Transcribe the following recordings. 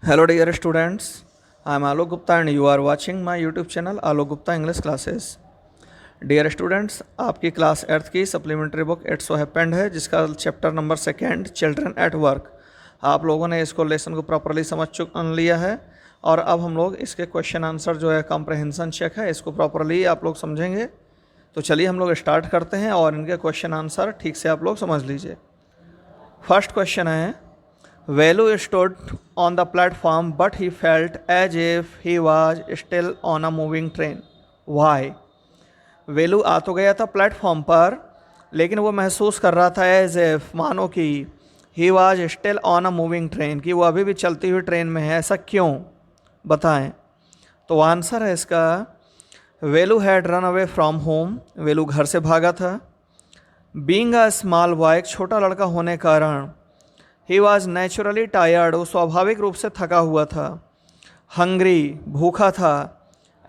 Hello dear students, I am Alok Gupta and you are watching my YouTube channel Alok Gupta English Classes. Dear students, आपकी class 8th की supplementary book it's so happened है, जिसका chapter number 2 children at work. आप लोगों ने इसको lesson को properly समझ लिया है और अब हम लोग इसके क्वेश्चन आंसर जो है कॉम्प्रहेंशन चेक है, इसको प्रॉपरली आप लोग समझेंगे। तो चलिए हम लोग स्टार्ट करते हैं और इनके क्वेश्चन आंसर ठीक से आप लोग समझ लीजिए। फर्स्ट क्वेश्चन है, Velu stood on the platform but he felt as if he was still on a moving train. Why? वेलू आ तो गया था प्लेटफॉर्म पर, लेकिन वो महसूस कर रहा था एज एफ, मानो कि he was still on a moving train, कि वो अभी भी चलती हुई ट्रेन में है। ऐसा क्यों, बताएं। तो आंसर है इसका, Velu had run away from home, Velu घर से भागा था। बीइंग अ स्मॉल बॉय, एक छोटा लड़का होने के कारण, ही वॉज नेचुरली टायर्ड, वो स्वाभाविक रूप से थका हुआ था। हंग्री, भूखा था।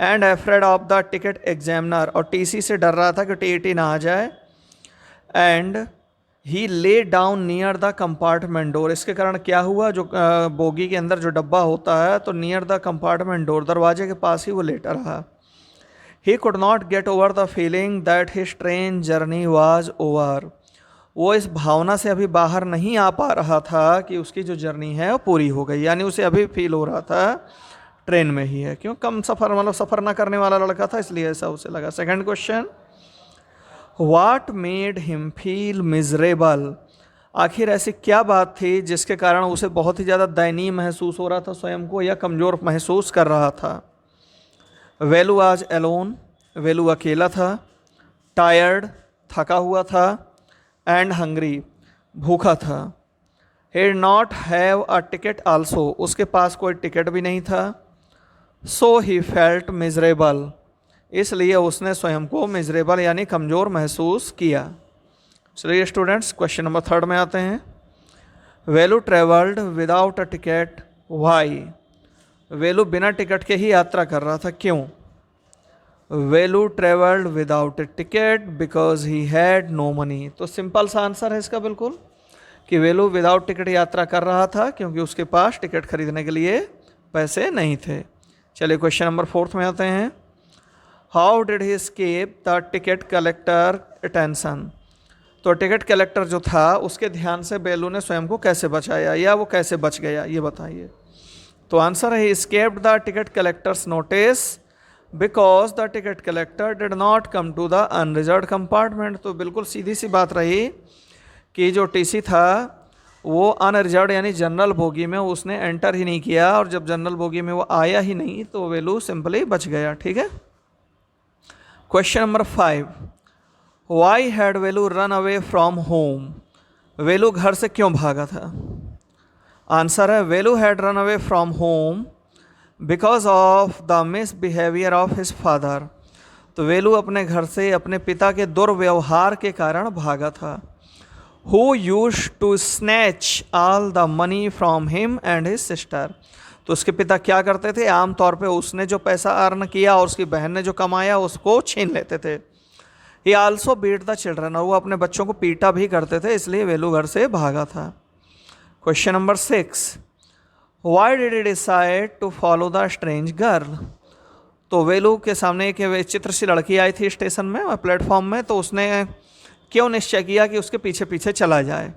And afraid of the ticket examiner, और टीसी से डर रहा था कि टीटी ना आ जाए। And he lay down near the compartment door, इसके कारण क्या हुआ, जो बोगी के अंदर जो डब्बा होता है, तो नियर द कंपार्टमेंट डोर, दरवाजे के पास ही वो लेटा रहा। He could not get over the feeling that his train journey was over, वो इस भावना से अभी बाहर नहीं आ पा रहा था कि उसकी जो जर्नी है वो पूरी हो गई, यानी उसे अभी फील हो रहा था ट्रेन में ही है। क्यों, कम सफ़र, मतलब सफ़र ना करने वाला लड़का था, इसलिए ऐसा उसे लगा। Second question, what made him feel miserable, आखिर ऐसी क्या बात थी जिसके कारण उसे बहुत ही ज़्यादा दयनीय महसूस हो रहा था स्वयं को, या कमज़ोर महसूस कर रहा था। वेलू आज एलोन, वेलू अकेला था। टायर्ड, थका हुआ था। एंड हंग्री, भूखा था। he not have a ticket also, उसके पास कोई टिकट भी नहीं था। सो ही फेल्ट मिजरेबल, इसलिए उसने स्वयं को मिजरेबल यानी कमज़ोर महसूस किया। चलिए स्टूडेंट्स, क्वेश्चन नंबर 3 में आते हैं। Velu travelled without a ticket, why, Velu बिना टिकट के ही यात्रा कर रहा था, क्यों। Velu travelled without a ticket because he had no money, तो सिंपल सा आंसर है इसका बिल्कुल, कि वेलू विदाउट टिकट यात्रा कर रहा था क्योंकि उसके पास टिकट खरीदने के लिए पैसे नहीं थे। चलिए क्वेश्चन नंबर 4 में आते हैं। How did he escape the ticket collector attention, तो टिकट कलेक्टर जो था उसके ध्यान से वेलू ने स्वयं को कैसे बचाया, या वो कैसे बच गया, ये बताइए। तो आंसर है, escaped the ticket collector's notice because the ticket collector did not come to the unreserve compartment, तो बिल्कुल सीधी सी बात रही कि जो टीसी था वो अनरिजर्व यानी जनरल बोगी में उसने एंटर ही नहीं किया, और जब जनरल बोगी में वो आया ही नहीं तो वेलू सिंपली बच गया। ठीक है। Question number 5, why had Velu run away from home, Velu घर से क्यों भागा था। आंसर है, Velu had run away from home because of the misbehaviour of his father, तो वेलू अपने घर से अपने पिता के दुर्व्यवहार के कारण भागा था। Who used to snatch all the money from him and his sister, तो उसके पिता क्या करते थे, आमतौर पे उसने जो पैसा अर्न किया और उसकी बहन ने जो कमाया उसको छीन लेते थे। He also beat the children, और वो अपने बच्चों को पीटा भी करते थे, इसलिए वेलू घर से भागा था। Question number 6, why did he decide to follow the strange girl, तो वेलू के सामने एक विचित्र सी लड़की आई थी स्टेशन में, प्लेटफॉर्म में, तो उसने क्यों निश्चय किया कि उसके पीछे पीछे चला जाए।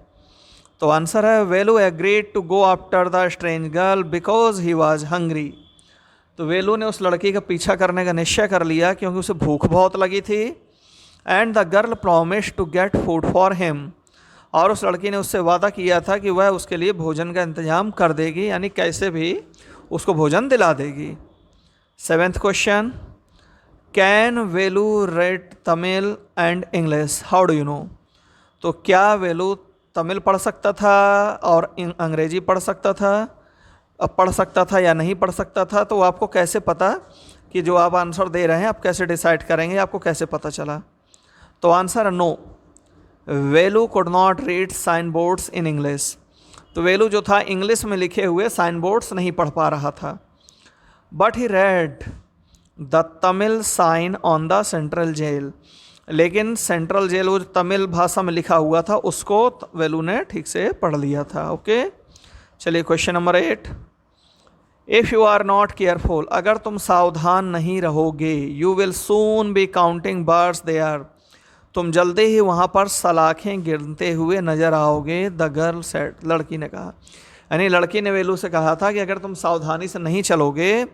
तो आंसर है, Velu agreed to go after the strange girl because he was hungry, तो वेलू ने उस लड़की का पीछा करने का निश्चय कर लिया क्योंकि उसे भूख बहुत लगी थी। And the girl promise to get food for him, और उस लड़की ने उससे वादा किया था कि वह उसके लिए भोजन का इंतजाम कर देगी, यानी कैसे भी उसको भोजन दिला देगी। 7th question, can Velu read Tamil and English, how do you know, तो क्या वेलू तमिल पढ़ सकता था और अंग्रेजी पढ़ सकता था, पढ़ सकता था या नहीं पढ़ सकता था, तो आपको कैसे पता कि जो आप आंसर दे रहे हैं आप कैसे डिसाइड करेंगे, आपको कैसे पता चला। तो आंसर है no, Velu could not read sign boards in English, तो वेलू जो था इंग्लिश में लिखे हुए साइन बोर्ड्स नहीं पढ़ पा रहा था। But he read the Tamil sign on the central jail, लेकिन सेंट्रल जेल वो तमिल भाषा में लिखा हुआ था उसको वेलू ने ठीक से पढ़ लिया था। ओके, चलिए question number 8, if you are not careful, अगर तुम सावधान नहीं रहोगे, you will soon be counting birds there, तुम जल्दी ही वहाँ पर सलाखें गिरते हुए नजर आओगे। द गर्ल सेड, लड़की ने कहा। यानी लड़की ने वेलू से कहा था कि अगर तुम सावधानी से नहीं चलोगे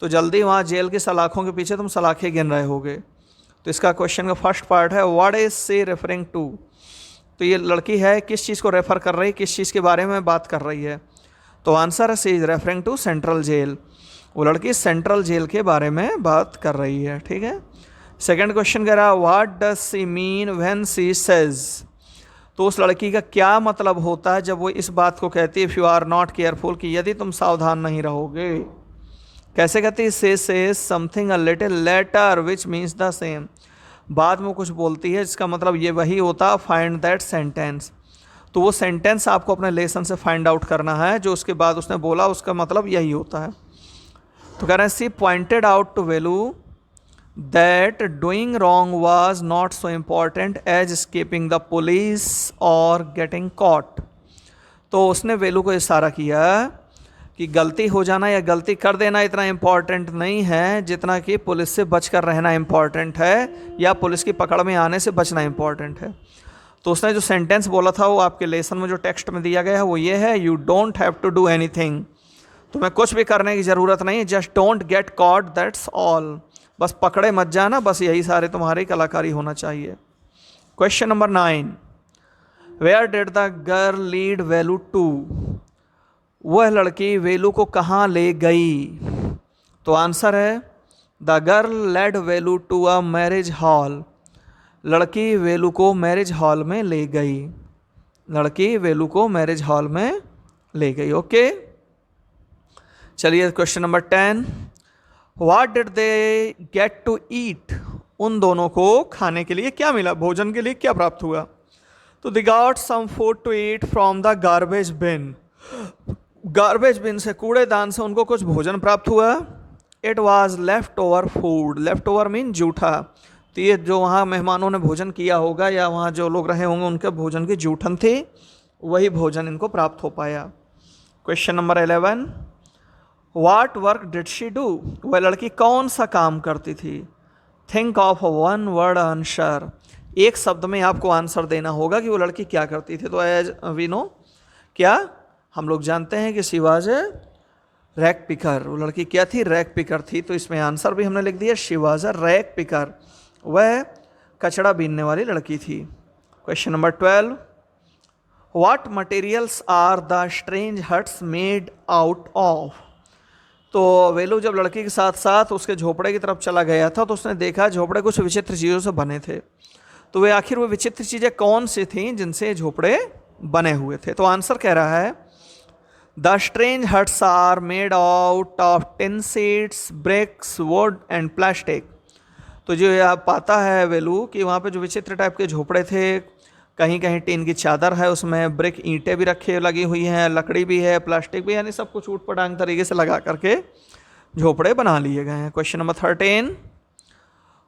तो जल्दी वहाँ जेल की सलाखों के पीछे तुम सलाखें गिन रहे होगे। तो इसका क्वेश्चन का फर्स्ट पार्ट है what is she referring to. तो ये लड़की है किस चीज़ को रेफ़र कर रही, किस चीज़ के बारे में बात कर रही है। तो आंसर है she is referring to central jail. वो लड़की सेंट्रल जेल के बारे में बात कर रही है। ठीक है। सेकंड क्वेश्चन कह रहा what does she mean when she says. तो उस लड़की का क्या मतलब होता है जब वो इस बात को कहती है if you are not careful, कि यदि तुम सावधान नहीं रहोगे। कैसे कहती है, से something a little letter which means the same, बाद में कुछ बोलती है जिसका मतलब ये वही होता। फाइंड दैट सेंटेंस, तो वो सेंटेंस आपको अपने लेसन से फाइंड आउट करना है जो उसके बाद उसने बोला, उसका मतलब यही होता है। तो कह रहे हैं she pointed out to Velu that doing wrong was not so important as escaping the police और गेटिंग कॉट। तो उसने वेलू को इशारा किया कि गलती हो जाना या गलती कर देना इतना इम्पॉर्टेंट नहीं है जितना कि पुलिस से बचकर रहना इम्पॉर्टेंट है या पुलिस की पकड़ में आने से बचना इम्पॉर्टेंट है। तो उसने जो सेंटेंस बोला था वो आपके लेसन में जो टेक्स्ट में दिया गया है वो ये है, you don't have to do anything, तुम्हें कुछ भी करने की ज़रूरत नहीं, just don't get caught that's all, बस पकड़े मत जाना, बस यही सारे तुम्हारी कलाकारी होना चाहिए। Question number 9, where did the girl lead Velu to. वह लड़की वेलू को कहाँ ले गई। तो आंसर है the girl led Velu to a marriage hall. लड़की वेलू को मैरिज हॉल में ले गई। लड़की वेलू को मैरिज हॉल में ले गई। ओके, चलिए question number 10, what did they get to eat. उन दोनों को खाने के लिए क्या मिला, भोजन के लिए क्या प्राप्त हुआ। तो they got some food to eat from the garbage bin. Garbage bin से, कूड़ेदान से उनको कुछ भोजन प्राप्त हुआ। It was left over food. Left over mean जूठा। तो ये जो वहाँ मेहमानों ने भोजन किया होगा या वहाँ जो लोग रहे होंगे उनके भोजन की जूठन थी, वही भोजन इनको प्राप्त हो पाया। Question number 11, what work did she do. वह लड़की कौन सा काम करती थी। Think of one word answer. एक शब्द में आपको आंसर देना होगा कि वो लड़की क्या करती थी। तो एज वी नो, क्या हम लोग जानते हैं कि she was a rag picker. वो लड़की क्या थी, रैक पिकर थी। तो इसमें आंसर भी हमने लिख दिया, she was a rag picker. वह कचड़ा बीनने वाली लड़की थी। Question number 12, what materials are the strange huts made out of. तो वेलू जब लड़की के साथ साथ उसके झोपड़े की तरफ चला गया था तो उसने देखा झोपड़े कुछ विचित्र चीज़ों से बने थे। तो वे आखिर वो विचित्र चीज़ें कौन सी थीं जिनसे झोपड़े बने हुए थे। तो आंसर कह रहा है the strange huts are made out of tin sheets, bricks, wood and plastic. तो जो आप पाता है वेलू कि वहाँ पे जो विचित्र टाइप के झोपड़े थे, कहीं कहीं टीन की चादर है, उसमें ब्रिक ईंटें भी रखे लगी हुई हैं, लकड़ी भी है, प्लास्टिक भी, यानी सब कुछ ऊट पटांग तरीके से लगा करके झोपड़े बना लिए गए हैं। Question number 13,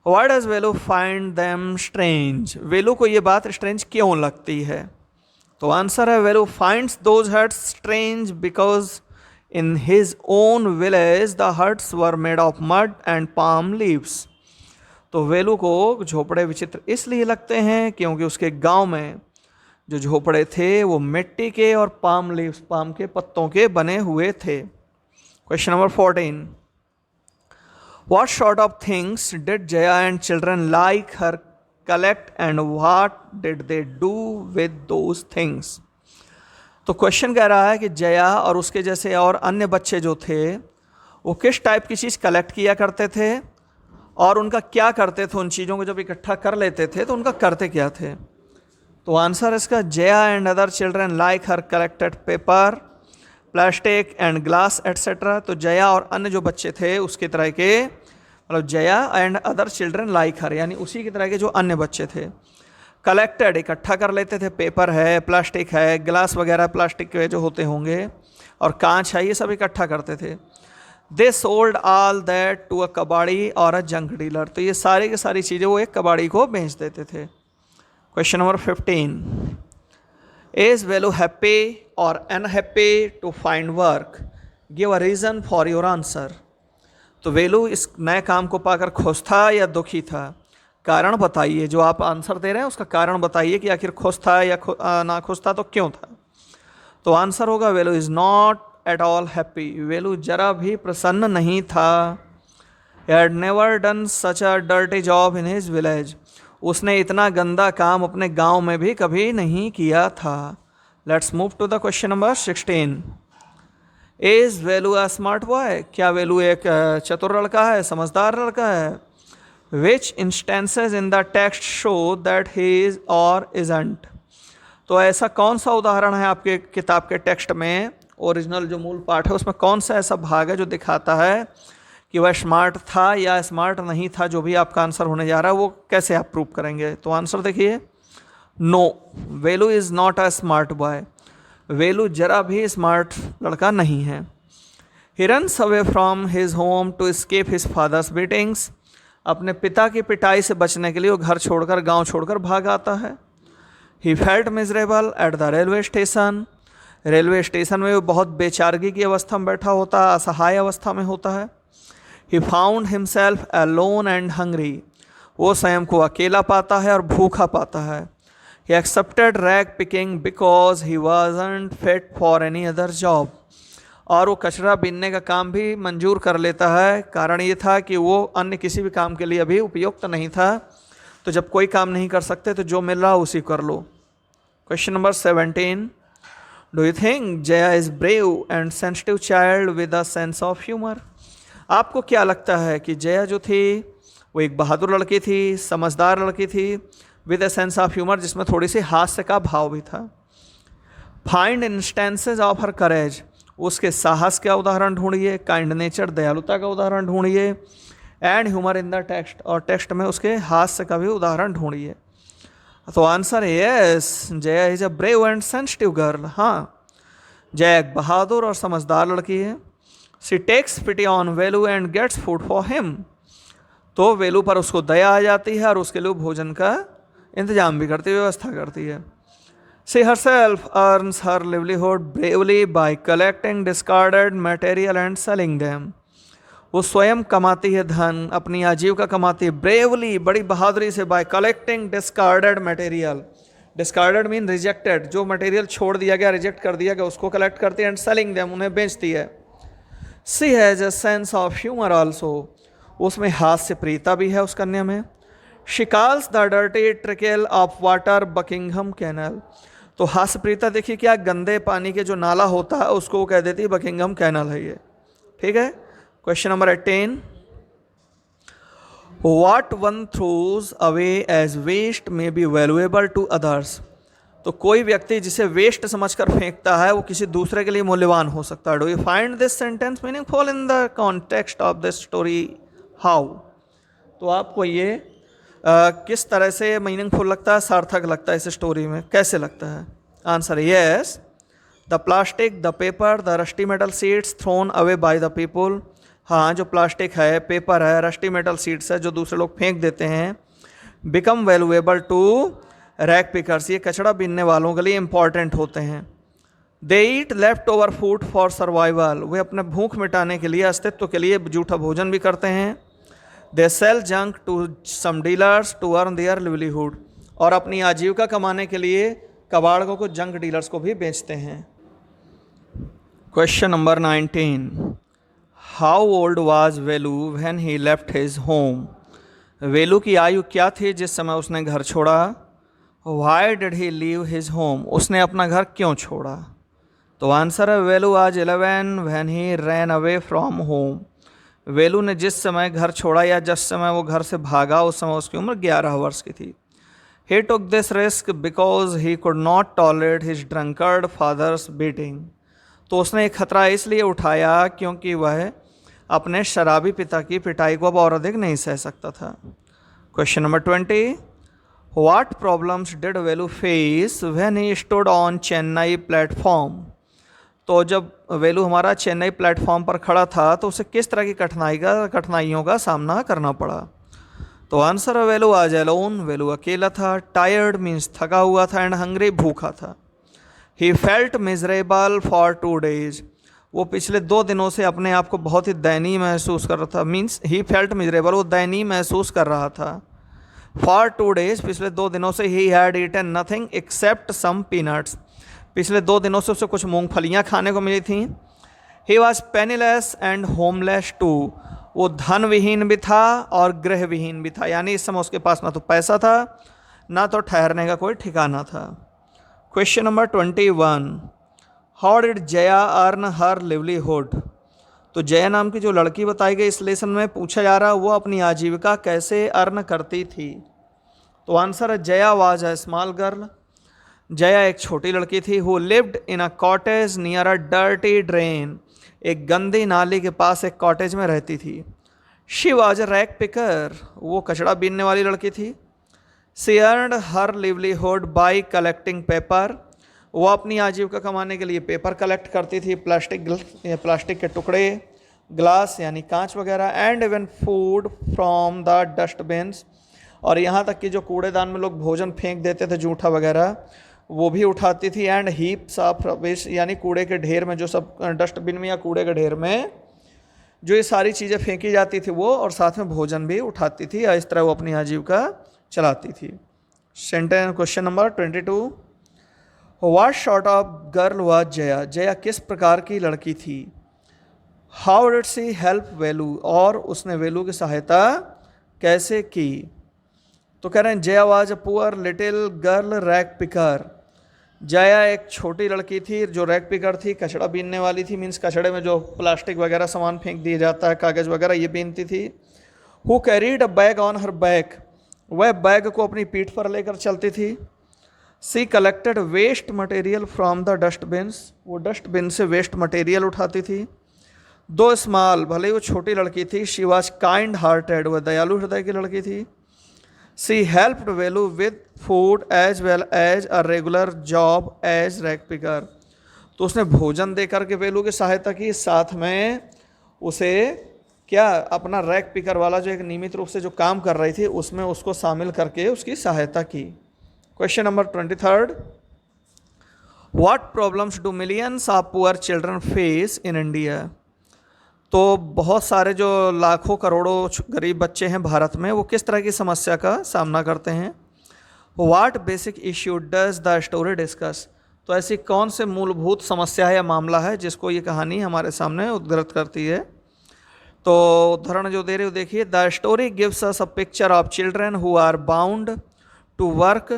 why does Velu find them strange. Velu को ये बात स्ट्रेंज क्यों लगती है। तो आंसर है Velu finds those huts strange because in his own village the huts were made of mud and palm leaves. तो वेलू को झोपड़े विचित्र इसलिए लगते हैं क्योंकि उसके गांव में जो झोपड़े थे वो मिट्टी के और पाम लीव्स, पाम के पत्तों के बने हुए थे। Question number 14, what sort of things did Jaya and children like her collect and what did they do with those things. तो क्वेश्चन कह रहा है कि जया और उसके जैसे और अन्य बच्चे जो थे वो किस टाइप की चीज़ कलेक्ट किया करते थे और उनका क्या करते थे। उन चीज़ों को जब इकट्ठा कर लेते थे तो उनका करते क्या थे। तो आंसर इसका Jaya and other children like her collected paper, plastic and glass etcetera. तो जया और अन्य जो बच्चे थे उसके तरह के, मतलब Jaya and other children like her, यानी उसी की तरह के जो अन्य बच्चे थे। कलेक्टेड इकट्ठा कर लेते थे, पेपर है, प्लास्टिक है, ग्लास वगैरह प्लास्टिक के जो होते होंगे, और कांच है, ये सब इकट्ठा करते थे। They sold all that to a कबाड़ी और अ जंक डीलर। तो ये सारी की सारी चीज़ें वो एक कबाड़ी को बेच देते थे। Question number 15, is Velu happy और unhappy to find work. Give a reason for your answer. तो वेलू इस नए काम को पाकर खुश था या दुखी था? कारण बताइए, जो आप आंसर दे रहे हैं उसका कारण बताइए कि आखिर खुश था या ना खुश था, तो क्यों था। तो आंसर होगा Velu is not at all happy. Velu जरा भी प्रसन्न नहीं था। He had never done such a dirty job in his village. उसने इतना गंदा काम अपने गांव में भी कभी नहीं किया था। Let's move to the question number 16। Is Velu a smart boy? क्या वेलू एक चतुर लड़का है, समझदार लड़का है? Which instances in the text show that he is और इजंट? तो ऐसा कौन सा उदाहरण है आपके किताब के टेक्स्ट में, ओरिजिनल जो मूल पाठ है उसमें कौन सा ऐसा भाग है जो दिखाता है कि वह स्मार्ट था या स्मार्ट नहीं था? जो भी आपका आंसर होने जा रहा है वो कैसे आप प्रूव करेंगे? तो आंसर देखिए, no, Velu is not a smart boy. Velu जरा भी स्मार्ट लड़का नहीं है। He runs away from his home to escape his father's beatings. अपने पिता की पिटाई से बचने के लिए वो घर छोड़कर, गांव छोड़कर भाग आता है। He felt miserable at the railway station. Railway station में वो बहुत बेचारगी की अवस्था में बैठा होता है, असहाय अवस्था में होता है। He found himself alone and hungry. वो स्वयं को अकेला पाता है और भूखा पाता है। He accepted rag picking because he wasn't fit for any other job. और वो कचरा बीनने का काम भी मंजूर कर लेता है। कारण ये था कि वो अन्य किसी भी काम के लिए अभी उपयुक्त नहीं था। तो जब कोई काम नहीं कर सकते तो जो मिल रहा उसी कर लो। Question number 17। Do you think Jaya is brave and sensitive child with a sense of humour? आपको क्या लगता है कि जया जो थी वो एक बहादुर लड़की थी, समझदार लड़की थी, with a sense of humour, जिसमें थोड़ी सी हास्य का भाव भी था। फाइंड इंस्टेंसेज ऑफ हर करेज। उसके साहस का उदाहरण ढूंढिए, काइंड नेचर, दयालुता का उदाहरण ढूंढिए, and humour in the text, और टेक्स्ट में उसके हास्य का भी उदाहरण ढूंढिए। तो आंसर है yes, Jaya is a brave and sensitive girl. हाँ, जया एक बहादुर और समझदार लड़की है। She takes pity on Velu and gets food for him. तो वेलू पर उसको दया आ जाती है और उसके लिए भोजन का इंतजाम भी करती है, व्यवस्था करती है। She herself earns her livelihood bravely by collecting discarded material and selling them. वो स्वयं कमाती है धन, अपनी आजीविका कमाती है ब्रेवली, बड़ी बहादुरी से, bye collecting discarded material. Discarded mean rejected, जो मटेरियल छोड़ दिया गया, रिजेक्ट कर दिया गया, उसको कलेक्ट करती है, एंड सेलिंग देम, उन्हें बेचती है। She has a sense of humour also. उसमें हास्य प्रियता भी है उस कन्या में। She calls the dirty trickle of water Buckingham canal. तो हास्य प्रियता देखिए, क्या गंदे पानी के जो नाला होता है उसको वो कह देती है बकिंगहम कैनल है ये। ठीक है। Question number 18। What one throws away as waste may be valuable to others। तो कोई व्यक्ति जिसे वेस्ट समझकर फेंकता है वो किसी दूसरे के लिए मूल्यवान हो सकता है। Do you find this sentence meaningful in the context of this story? How? तो आपको ये किस तरह से मीनिंगफुल लगता है, सार्थक लगता है इस स्टोरी में, कैसे लगता है? Answer yes, the plastic, the paper, the rusty metal seeds thrown away by the people. हाँ, जो प्लास्टिक है, पेपर है, रस्टी मेटल सीड्स है जो दूसरे लोग फेंक देते हैं, become valuable to rag pickers, ये कचरा बीनने वालों के लिए इंपॉर्टेंट होते हैं। They eat left over food for survival, वे अपने भूख मिटाने के लिए, अस्तित्व के लिए जूठा भोजन भी करते हैं। They sell junk to some dealers to earn their livelihood, और अपनी आजीविका कमाने के लिए कबाड़ों को, जंक डीलर्स को भी बेचते हैं। Question number 19। How old was Velu when he left his home? Velu की आयु क्या थी जिस समय उसने घर छोड़ा? Why did he leave his home, उसने अपना घर क्यों छोड़ा? तो आंसर है वेलू आज 11 when he ran away from home. Velu ने जिस समय घर छोड़ा या जिस समय वो घर से भागा उस समय उसकी उम्र 11 वर्ष की थी। He took this risk because he could not tolerate his drunkard father's beating। तो उसने एक खतरा इसलिए उठाया क्योंकि वह अपने शराबी पिता की पिटाई को अब और अधिक नहीं सह सकता था। Question number 20। What problems did Velu face when he stood on Chennai platform? तो जब वेलू हमारा चेन्नई प्लेटफॉर्म पर खड़ा था तो उसे किस तरह की कठिनाइयों का सामना करना पड़ा? तो आंसर है वेलू आज एलोन, वेलू अकेला था। टायर्ड मीन्स थका हुआ था, एंड हंग्री भूखा था। He felt miserable for 2 days, वो पिछले 2 दिनों से अपने आप को बहुत ही दयनीय महसूस कर रहा था। मीन्स ही फेल्ट मिजरेबल, वो दयनीय महसूस कर रहा था। फॉर 2 डेज, पिछले 2 दिनों से he had eaten nothing except some peanuts, पिछले 2 दिनों से उसे कुछ मूंगफलियाँ खाने को मिली थी। He was penniless and homeless too, वो धन विहीन भी था और गृह विहीन भी था, यानी इस समय उसके पास ना तो पैसा था ना तो ठहरने का कोई ठिकाना था। Question number 21, how did Jaya earn her livelihood. तो जया नाम की जो लड़की बताई गई इस लेसन में पूछा जा रहा वो अपनी आजीविका कैसे अर्न करती थी। तो आंसर है Jaya was a small girl, Jaya एक छोटी लड़की थी। Who lived in a cottage near a dirty drain, एक गंदी नाली के पास एक कॉटेज में रहती थी। She was a rag picker, वो कचड़ा बीनने वाली लड़की थी। She earned her livelihood bye collecting paper, वो अपनी आजीविका कमाने के लिए पेपर कलेक्ट करती थी, प्लास्टिक के टुकड़े, ग्लास यानी कांच वगैरह, and even food from the dustbins, और यहाँ तक कि जो कूड़ेदान में लोग भोजन फेंक देते थे जूठा वगैरह वो भी उठाती थी। एंड हीप्स ऑफ रबिश, यानी कूड़े के ढेर में, जो सब डस्टबिन में या कूड़े के ढेर में जो ये सारी चीज़ें फेंकी जाती थी वो, और साथ में भोजन भी उठाती थी। इस तरह वो अपनी आजीविका चलाती थी। Sentence question number 22, what sort of girl was Jaya, Jaya किस प्रकार की लड़की थी। हाउ डिड सी हेल्प वेलू, और उसने वेलू की सहायता कैसे की। तो कह रहे हैं Jaya was a poor little girl rack picker, Jaya एक छोटी लड़की थी जो रैक पिकर थी, कचड़ा बीनने वाली थी। मीन्स कचड़े में जो प्लास्टिक वगैरह सामान फेंक दिया जाता है, कागज़ वगैरह, ये बीनती थी। Who carried a bag on her back, वह बैग को अपनी पीठ पर लेकर चलती थी। She collected waste material from the dustbins, वो डस्टबिन से वेस्ट मटेरियल उठाती थी। दो स्मॉल, भले ही वो छोटी लड़की थी, शी वॉज काइंड हार्टेड, वह दयालु हृदय की लड़की थी। She helped Velu with food as well as a regular job as rag picker, तो उसने भोजन दे करके वेलू की सहायता की, साथ में उसे क्या अपना रैक पिकर वाला जो एक नियमित रूप से जो काम कर रही थी उसमें उसको शामिल करके उसकी सहायता की। Question number 23, what problems do millions of poor children face in India. तो बहुत सारे जो लाखों करोड़ों गरीब बच्चे हैं भारत में, वो किस तरह की समस्या का सामना करते हैं। What basic issue does the story discuss, तो ऐसी कौन से मूलभूत समस्या है या मामला है जिसको ये कहानी हमारे सामने उद्धृत करती है। तो उदाहरण जो दे रहे हो देखिए, the story gives us a picture of children who are bound to work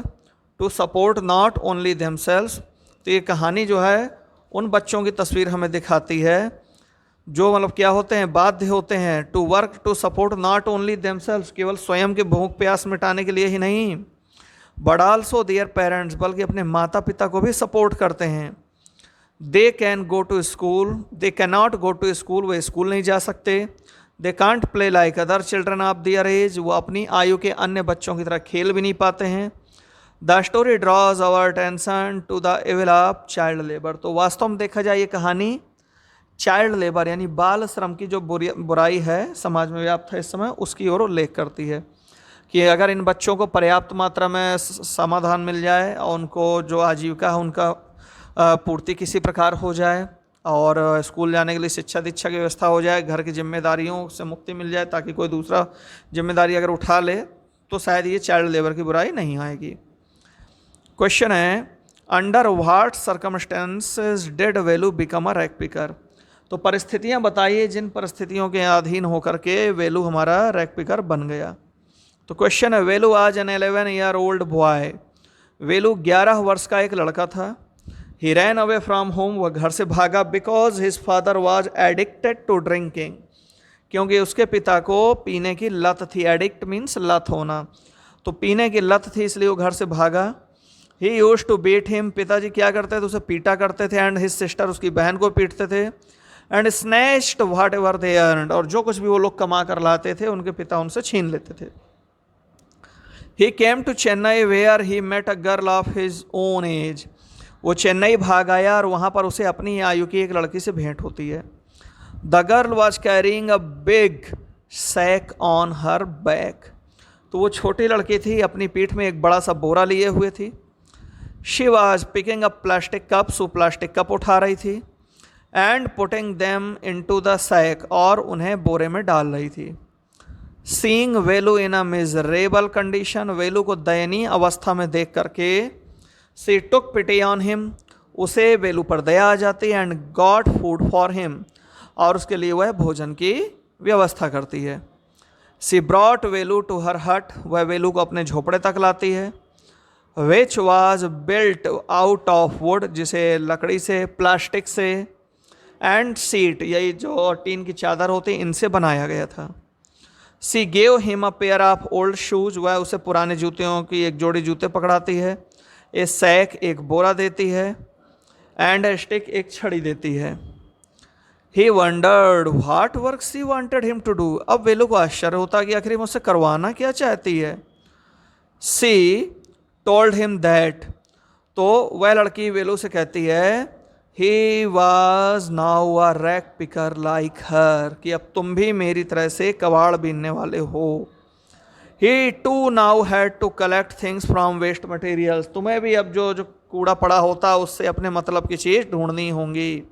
to support not only themselves, तो ये कहानी जो है उन बच्चों की तस्वीर हमें दिखाती है जो मतलब क्या होते हैं, बाध्य होते हैं to work to support not only themselves, केवल स्वयं के भूख प्यास मिटाने के लिए ही नहीं, बट आल्सो देयर पेरेंट्स, बल्कि अपने माता पिता को भी सपोर्ट करते हैं। They can go to school, they can not go to school, वे स्कूल नहीं जा सकते। They can't play like other children of their age, वो अपनी आयु के अन्य बच्चों की तरह खेल भी नहीं पाते हैं। The story draws our attention to the evil of child labour, तो वास्तव में देखा जाए ये कहानी चाइल्ड लेबर यानी बाल श्रम की जो बुराई है समाज में व्याप्त है इस समय, उसकी ओर उल्लेख करती है कि अगर इन बच्चों को पर्याप्त मात्रा में समाधान मिल जाए और उनको जो आजीविका है उनका पूर्ति किसी प्रकार हो जाए, और स्कूल जाने के लिए शिक्षा दीक्षा की व्यवस्था हो जाए, घर की जिम्मेदारियों से मुक्ति मिल जाए ताकि कोई दूसरा जिम्मेदारी अगर उठा ले, तो शायद ये चाइल्ड लेबर की बुराई नहीं आएगी। क्वेश्चन है, under what circumstances did Velu become a rag picker, तो परिस्थितियां बताइए जिन परिस्थितियों के अधीन होकर के वेलू हमारा रैक पिकर बन गया। तो क्वेश्चन है, Velu was an 11 year old boy, Velu 11 वर्ष का एक लड़का था। He ran away from home, वह घर से भागा, because his father was addicted to drinking, क्योंकि उसके पिता को पीने की लत थी। एडिक्ट मीन्स लत होना, तो पीने की लत थी इसलिए वो घर से भागा। He used to beat him, पिताजी क्या करते थे, उसे पीटा करते थे। एंड हिज सिस्टर, उसकी बहन को पीटते थे। And snatched what ever they earned, और जो कुछ भी वो लोग कमा कर लाते थे उनके पिता उनसे छीन लेते थे। He came to Chennai where he met a girl of his own age, वो चेन्नई भाग आया और वहाँ पर उसे अपनी आयु की एक लड़की से भेंट होती है। The girl was carrying a big sack on her back, तो वो छोटी लड़की थी, अपनी पीठ में एक बड़ा सा बोरा लिए हुए थी। She was picking up plastic cups, वो प्लास्टिक कप उठा रही थी। And putting them into the sack, और उन्हें बोरे में डाल रही थी। Seeing Velu in a miserable condition, Velu को दयनीय अवस्था में देख करके सी टुक पिटी ऑन हिम, उसे वेलू पर दया आ जाती है। And got food for him, और उसके लिए वह भोजन की व्यवस्था करती है। सी ब्रॉट वेलू टू हर हट, वह वेलू को अपने झोपड़े तक लाती है। Which was built out of would, जिसे लकड़ी से, प्लास्टिक से, एंड सीट, यही जो टीन की चादर होती इनसे बनाया गया था। सी gave him a pair of old shoes, वह उसे पुराने जूतियों की एक जोड़ी जूते पकड़ाती है। ए सैक, एक बोरा देती है। एंड ए स्टिक, एक छड़ी देती है। He wondered what work she wanted him to do, अब वेलू को आश्चर्य होता कि आखिर मुझसे करवाना क्या चाहती है। सी टोल्ड हिम दैट, तो वह लड़की वेलू से कहती है he was now a rag picker like her, कि अब तुम भी मेरी तरह से कबाड़ बीनने वाले हो। He too now had to collect things from waste materials, तुम्हें भी अब जो जो कूड़ा पड़ा होता है उससे अपने मतलब की चीज़ ढूंढनी होंगी।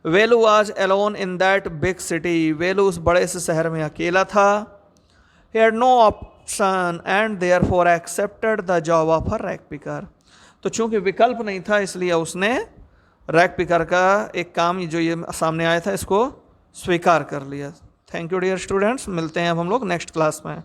Velu was alone in that big city, Velu उस बड़े से शहर में अकेला था। He had no option and therefore accepted the job of a rag picker, तो चूंकि विकल्प नहीं था इसलिए उसने रैक पिकर का एक काम जो ये सामने आया था इसको स्वीकार कर लिया। थैंक यू डियर स्टूडेंट्स, मिलते हैं अब हम लोग नेक्स्ट क्लास में।